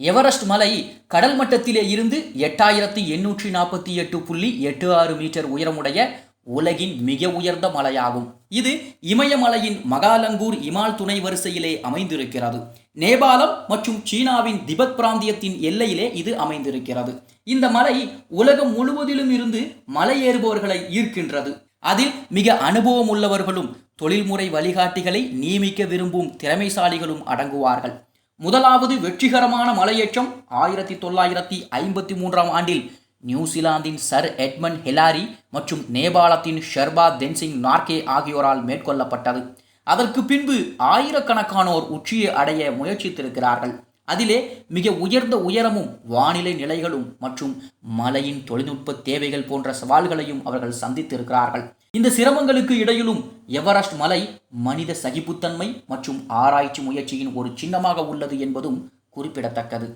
Everest மலை கடல் மட்டத்திலே இருந்து 8848.86 மீட்டர் உயரமுடைய உலகின் மிக உயர்ந்த மலையாகும். இது இமயமலையின் மகாலங்கூர் இமால் துணை வரிசையிலே அமைந்திருக்கிறது. நேபாளம் மற்றும் சீனாவின் திபெத் பிராந்தியத்தின் எல்லையிலே இது அமைந்திருக்கிறது. இந்த மலை உலகம் முழுவதிலும் இருந்து மலையேறுபவர்களை ஈர்க்கின்றது. அதில் மிக அனுபவம் உள்ளவர்களும் தொழில்முறை வழிகாட்டிகளை நியமிக்க விரும்பும் திறமைசாலிகளும் அடங்குவார்கள். முதலாவது வெற்றிகரமான மலையேற்றம் 1953 ஆண்டில் நியூசிலாந்தின் சர் எட்மண்ட் ஹிலாரி மற்றும் நேபாளத்தின் ஷெர்பா தென்சிங் நார்கே ஆகியோரால் மேற்கொள்ளப்பட்டது. அதற்கு பின்பு ஆயிரக்கணக்கானோர் உச்சியை அடைய முயற்சித்திருக்கிறார்கள். அதிலே மிக உயர்ந்த உயரமும் வானிலை நிலைகளும் மற்றும் மலையின் தொழில்நுட்ப தேவைகள் போன்ற சவால்களையும் அவர்கள் சந்தித்திருக்கிறார்கள். இந்த சிரமங்களுக்கு இடையிலும் எவரெஸ்ட் மலை மனித சகிப்புத்தன்மை மற்றும் ஆராய்ச்சி முயற்சியின் ஒரு சின்னமாக உள்ளது என்பதும் குறிப்பிடத்தக்கது.